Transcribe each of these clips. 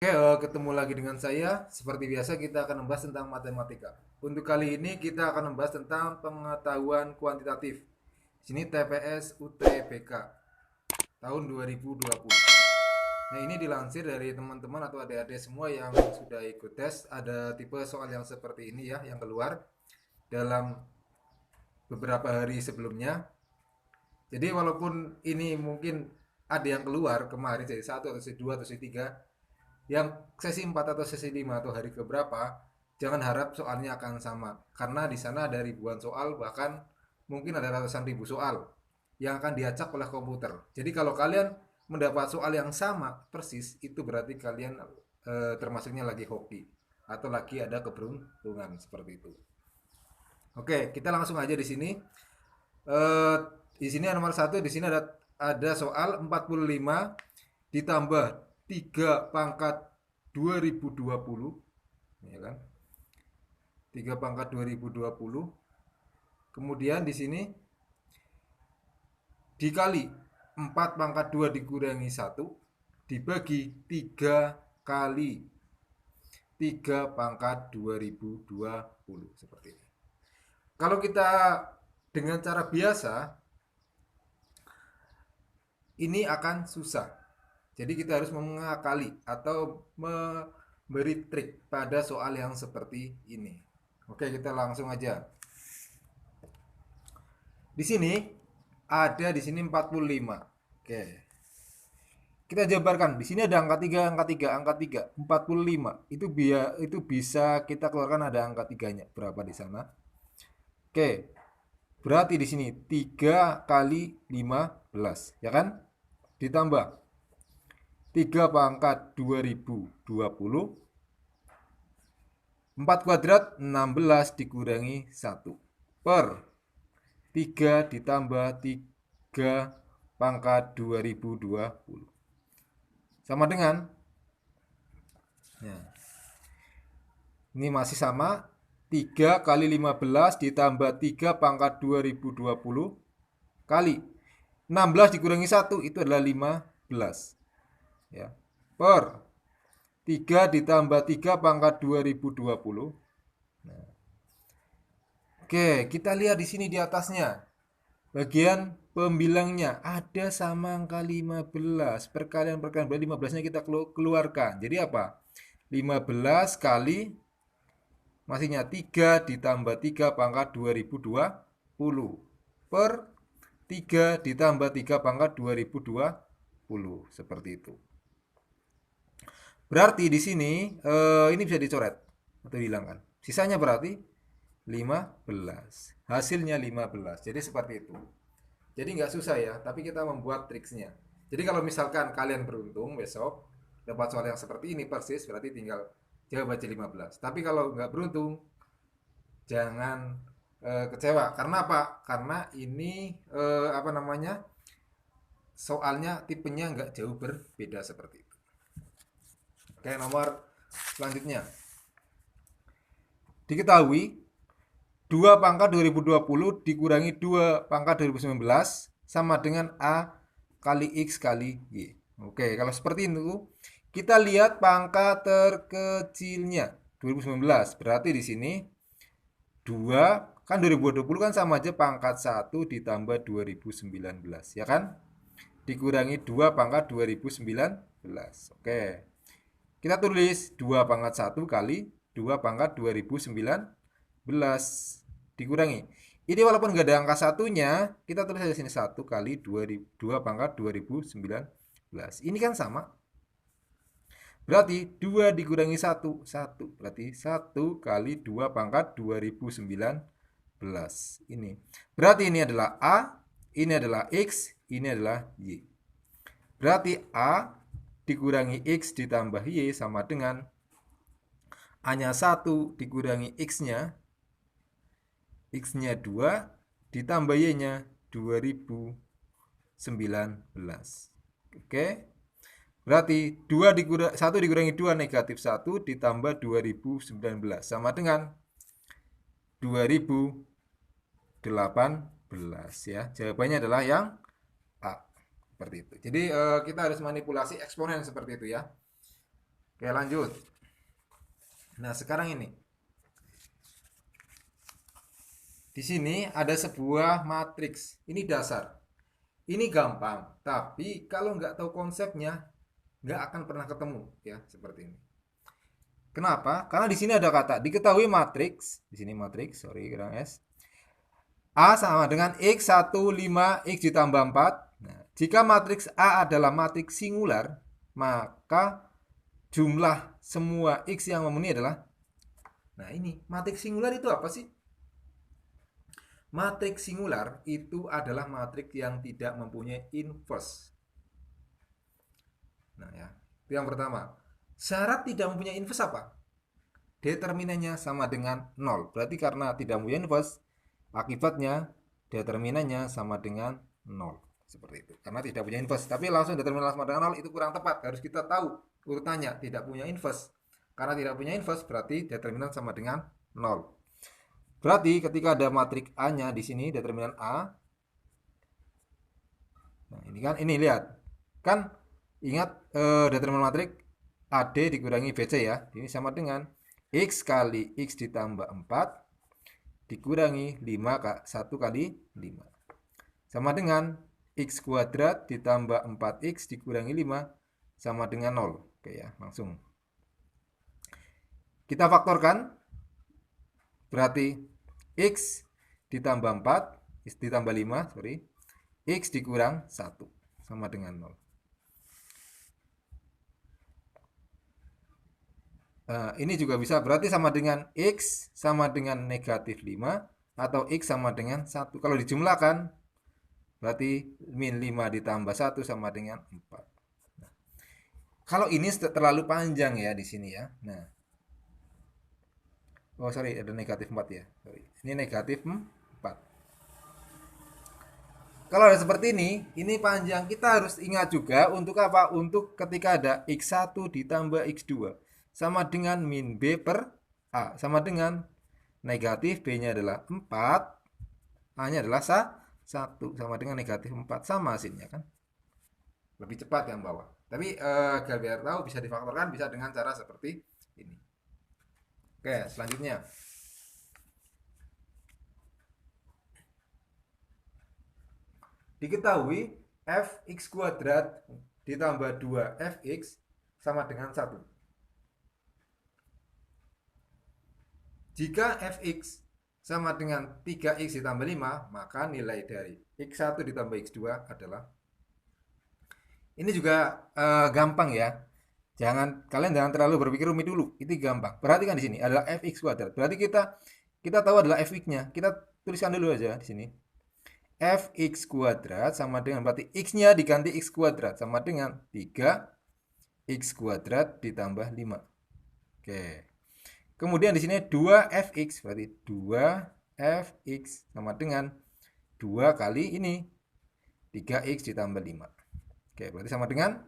Oke, ketemu lagi dengan saya. Seperti biasa kita akan membahas tentang matematika. Untuk kali ini kita akan membahas tentang pengetahuan kuantitatif. Di sini TPS UTBK tahun 2020. Nah, ini dilansir dari teman-teman atau adik-adik semua yang sudah ikut tes. Ada tipe soal yang seperti ini ya, yang keluar dalam beberapa hari sebelumnya. Jadi walaupun ini mungkin ada yang keluar kemarin jadi satu atau sesi dua atau sesi tiga, yang sesi 4 atau sesi 5 atau hari keberapa, jangan harap soalnya akan sama. Karena di sana ada ribuan soal, bahkan mungkin ada ratusan ribu soal yang akan diacak oleh komputer. Jadi kalau kalian mendapat soal yang sama persis, itu berarti kalian termasuknya lagi hoki atau lagi ada keberuntungan seperti itu. Oke, kita langsung aja di sini. Eh, di sini nomor satu, di sini ada soal 45 ditambah 3 pangkat 2020, ya kan? 3 pangkat 2020. Kemudian di sini dikali 4 pangkat 2 dikurangi satu dibagi 3 kali 3 pangkat 2020 seperti ini. Kalau kita dengan cara biasa ini akan susah. Jadi kita harus mengakali atau memberi trik pada soal yang seperti ini. Oke, kita langsung aja. Di sini ada di sini 45. Oke. Kita jabarkan. Di sini ada angka 3, angka 3, angka 3, 45. Itu bisa kita keluarkan ada angka 3-nya. Berapa di sana? Oke. Berarti di sini 3 kali 15, ya kan? Ditambah 3 pangkat 2020, 4 kuadrat 16 dikurangi 1 per 3 ditambah 3 pangkat 2020 sama dengan, ya, ini masih sama, 3 kali 15 ditambah 3 pangkat 2020 kali 16 dikurangi 1 itu adalah 15, ya, per 3 ditambah 3 pangkat 2020. Nah, oke, kita lihat di sini di atasnya. Bagian pembilangnya ada sama angka 15. Perkalian-perkalian berarti 15-nya kita keluarkan. Jadi apa? 15 kali masihnya 3 ditambah 3 pangkat 2020 per 3 ditambah 3 pangkat 2020. Seperti itu. Berarti di sini ini bisa dicoret atau dihilangkan. Sisanya berarti 15. Hasilnya 15. Jadi seperti itu. Jadi nggak susah ya, tapi kita membuat triksnya. Jadi kalau misalkan kalian beruntung besok dapat soal yang seperti ini persis, berarti tinggal jawab aja 15. Tapi kalau nggak beruntung, jangan kecewa. Karena apa? Karena ini apa namanya? Soalnya tipenya nggak jauh berbeda seperti itu. Oke, nomor selanjutnya. Diketahui 2 pangkat 2020 dikurangi 2 pangkat 2019 sama dengan A kali X kali Y. Oke, kalau seperti itu, kita lihat pangkat terkecilnya 2019. Berarti di sini 2 kan 2020 kan sama aja pangkat 1 ditambah 2019, ya kan? Dikurangi 2 pangkat 2019. Oke. Kita tulis 2 pangkat 1 kali 2 pangkat 2019 dikurangi. Ini walaupun nggak ada angka satunya, kita tulis aja sini 1 kali 2 pangkat 2019. Ini kan sama. Berarti 2 dikurangi 1, 1. Berarti 1 kali 2 pangkat 2019. Ini. Berarti ini adalah A, ini adalah X, ini adalah Y. Berarti A dikurangi X ditambah Y sama dengan A-nya 1 dikurangi X-nya, X-nya 2 ditambah Y-nya 2019. Oke. Berarti 1 dikurangi 2 negatif 1 ditambah 2019 sama dengan 2018 ya. Jawabannya adalah yang A. Seperti itu. Jadi kita harus manipulasi eksponen seperti itu ya. Oke, lanjut. Nah, sekarang ini. Di sini ada sebuah matriks. Ini dasar. Ini gampang, tapi kalau nggak tahu konsepnya, nggak akan pernah ketemu, ya, seperti ini. Kenapa? Karena di sini ada kata diketahui matriks. Di sini matriks, sorry, kurang S. A sama dengan X 15 X ditambah 4. Nah, jika matriks A adalah matriks singular, maka jumlah semua X yang memenuhi adalah. Nah, ini matriks singular itu apa sih? Matriks singular itu adalah matriks yang tidak mempunyai inverse. Nah, ya, itu yang pertama. Syarat tidak mempunyai inverse apa? Determinannya sama dengan 0. Berarti karena tidak mempunyai inverse, akibatnya determinannya sama dengan 0. Seperti itu. Karena tidak punya inverse. Tapi langsung determinan sama dengan 0 itu kurang tepat. Harus kita tahu urutannya. Tidak punya inverse. Karena tidak punya inverse berarti determinan sama dengan 0. Berarti ketika ada matriks A-nya di sini determinan A. Nah, ini kan ini lihat. Kan ingat determinan matriks AD dikurangi BC ya. Ini sama dengan X kali X ditambah 4 dikurangi 1 kali 5. Sama dengan X kuadrat ditambah 4X dikurangi 5 sama dengan 0. Oke ya, langsung. Kita faktorkan. Berarti X ditambah 4, X ditambah 5, sorry. X dikurang 1 sama dengan 0. Ini juga bisa berarti sama dengan X sama dengan negatif 5 atau X sama dengan 1. Kalau dijumlahkan berarti min 5 ditambah 1 sama dengan 4. Nah, kalau ini terlalu panjang ya di sini ya. Nah. Oh sorry, ada negatif 4 ya. Sorry. Ini negatif 4. Kalau ada seperti ini panjang. Kita harus ingat juga untuk apa? Untuk ketika ada X1 ditambah X2 sama dengan min B per A sama dengan negatif B-nya adalah 4, A-nya adalah 1 sama dengan negatif 4, sama hasilnya kan. Lebih cepat yang bawah. Tapi agar biar tahu bisa difaktorkan bisa dengan cara seperti ini. Oke, selanjutnya. Diketahui fx kuadrat ditambah 2fx sama dengan 1. Jika fx sama dengan 3x ditambah 5, maka nilai dari x1 ditambah x2 adalah. Ini juga gampang ya. Kalian jangan terlalu berpikir rumit dulu. Itu gampang. Perhatikan di sini adalah fx kuadrat. Berarti kita tahu adalah fx-nya. Kita tuliskan dulu aja di sini. Fx kuadrat sama dengan berarti x-nya diganti x kuadrat sama dengan 3x kuadrat ditambah 5. Oke. Kemudian di sini 2fx berarti 2fx sama dengan 2 kali ini 3x ditambah 5. Oke, berarti sama dengan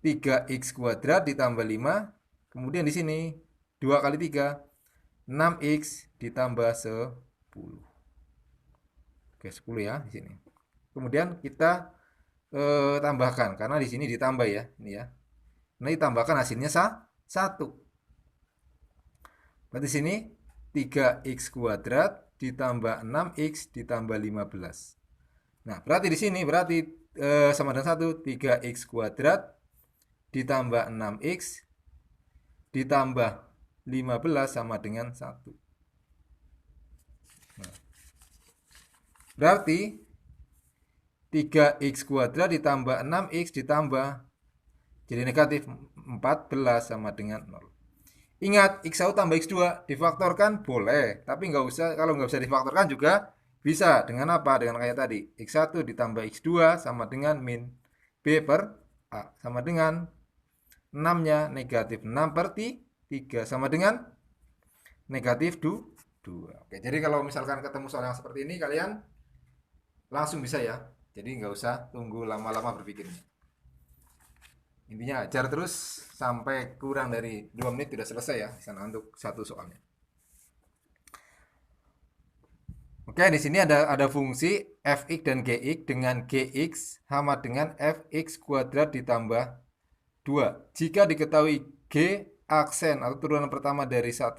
3x kuadrat ditambah 5. Kemudian di sini 2 kali 3 6x ditambah 10. Oke, 10 ya di sini. Kemudian kita tambahkan karena di sini ditambah ya, ini ya. Nah, ditambahkan hasilnya 1. Berarti sini 3x kuadrat ditambah 6x ditambah 15. Nah, berarti di sini berarti sama dengan 1, 3x kuadrat ditambah 6x ditambah 15 sama dengan 1. Nah, berarti 3x kuadrat ditambah 6x ditambah jadi negatif 14 sama dengan 0. Ingat, x1 tambah x2 difaktorkan boleh, tapi nggak usah. Kalau nggak bisa difaktorkan juga bisa. Dengan apa? Dengan kayak tadi, x1 ditambah x2 sama dengan min b per a sama dengan 6-nya negatif 6 per 3 sama dengan negatif 2. Oke, jadi kalau misalkan ketemu soal yang seperti ini, kalian langsung bisa ya. Jadi nggak usah tunggu lama-lama berpikirnya. Intinya ajar terus sampai kurang dari 2 menit sudah selesai ya di sana untuk satu soalnya. Oke, di sini ada fungsi fx dan gx dengan gx sama dengan fx kuadrat ditambah 2. Jika diketahui G aksen atau turunan pertama dari 1,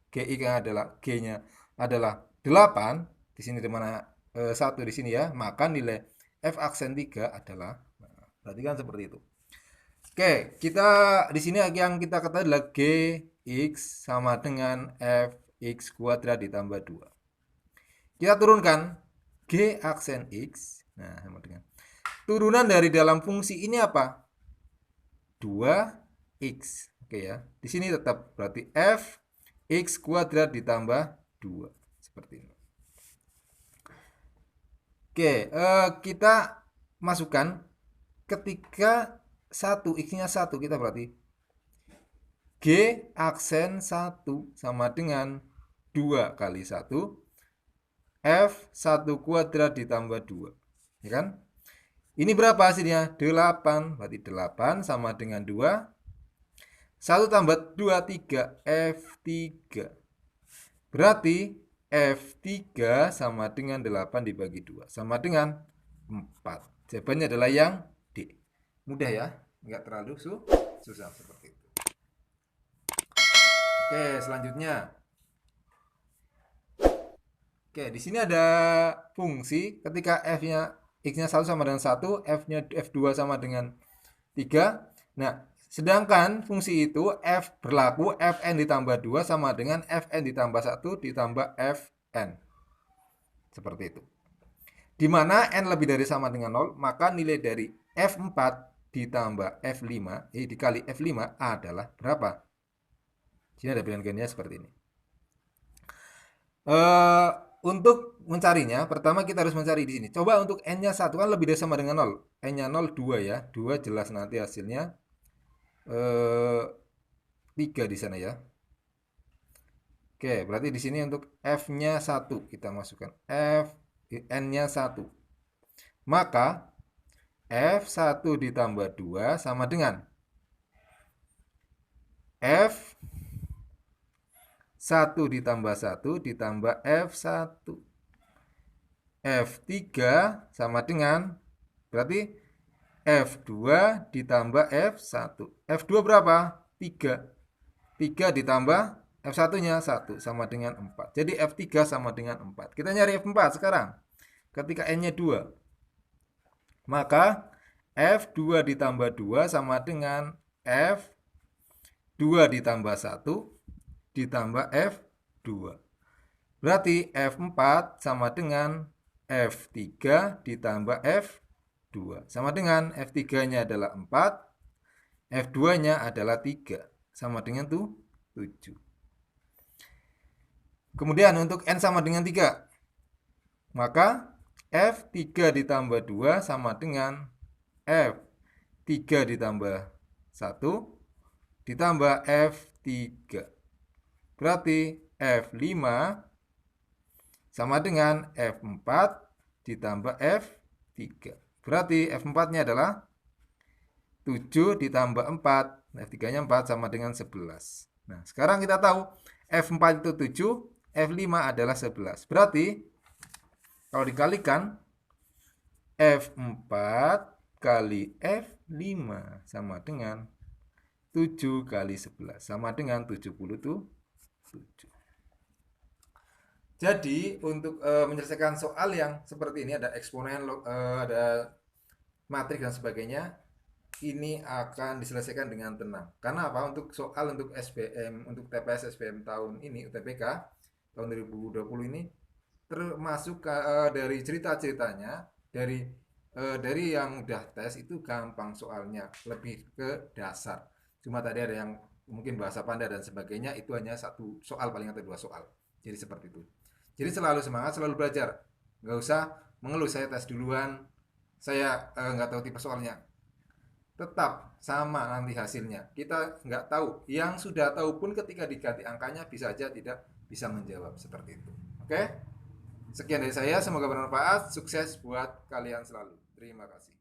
GI adalah G-nya adalah 8, di sini di mana 1 di sini ya, maka nilai F aksen 3 adalah, nah, berarti kan seperti itu. Oke, kita di sini yang kita ketahui adalah Gx sama dengan Fx kuadrat ditambah 2. Kita turunkan G aksen X. Nah, sama dengan turunan dari dalam fungsi ini apa? 2x. Oke ya. Di sini tetap berarti f x kuadrat ditambah 2. Seperti ini. Oke, kita masukkan ketika 1 x-nya 1, kita berarti G aksen 1 sama dengan 2 kali 1 F 1 kuadrat ditambah 2, ya kan? Ini berapa hasilnya? 8. Berarti 8 sama dengan 2. 1 tambah 2, 3. F3. Berarti F3 sama dengan 8 dibagi 2. Sama dengan 4. Jawabannya adalah yang D. Mudah ya? Nggak terlalu susah seperti itu. Oke, selanjutnya. Oke, di sini ada fungsi ketika F-nya X-nya 1 sama dengan 1, F-nya F2 sama dengan 3. Nah, sedangkan fungsi itu F berlaku Fn ditambah 2 sama dengan Fn ditambah 1 ditambah Fn. Seperti itu. Di mana N lebih dari sama dengan 0, maka nilai dari F4 ditambah F5, dikali F5 adalah berapa? Sini ada pilihan gantinya seperti ini. Untuk mencarinya, pertama kita harus mencari di sini. Coba untuk N-nya 1 kan lebih dari sama dengan 0. N-nya 0, 2 ya. 2 jelas nanti hasilnya 3 di sana ya. Oke, berarti di sini untuk F-nya 1 kita masukkan. N-nya 1. Maka F1 ditambah 2 sama dengan F 1 ditambah 1 ditambah F1. F3 sama dengan, berarti F2 ditambah F1. F2 berapa? 3. 3 ditambah F1-nya 1 sama dengan 4. Jadi F3 sama dengan 4. Kita nyari F4 sekarang. Ketika N-nya 2. Maka F2 ditambah 2 sama dengan F2 ditambah 1 ditambah F2. Berarti F4 sama dengan F3 ditambah F2. Sama dengan F3-nya adalah 4, F2-nya adalah 3. Sama dengan 7. Kemudian untuk N sama dengan 3. Maka F3 ditambah 2 sama dengan F3 ditambah 1 ditambah F3. Berarti F5 sama dengan F4 ditambah F3. Berarti F4-nya adalah 7 ditambah 4. F3-nya 4 sama dengan 11. Nah, sekarang kita tahu F4 itu 7, F5 adalah 11. Berarti kalau dikalikan F4 kali F5 sama dengan 7 kali 11 sama dengan 77. Jadi untuk menyelesaikan soal yang seperti ini, ada eksponen, ada matriks dan sebagainya, ini akan diselesaikan dengan tenang. Karena apa? Untuk soal untuk SBM, untuk TPS SBM tahun ini, UTBK tahun 2020 ini termasuk dari cerita-ceritanya, dari yang udah tes itu gampang soalnya, lebih ke dasar. Cuma tadi ada yang mungkin bahasa Panda dan sebagainya, itu hanya satu soal paling atau 2 soal. Jadi seperti itu. Jadi selalu semangat, selalu belajar. Nggak usah mengeluh, saya tes duluan, saya nggak tahu tipe soalnya. Tetap sama nanti hasilnya. Kita nggak tahu. Yang sudah tahu pun ketika diganti angkanya bisa aja tidak bisa menjawab. Seperti itu. Oke? Sekian dari saya, semoga bermanfaat. Sukses buat kalian selalu. Terima kasih.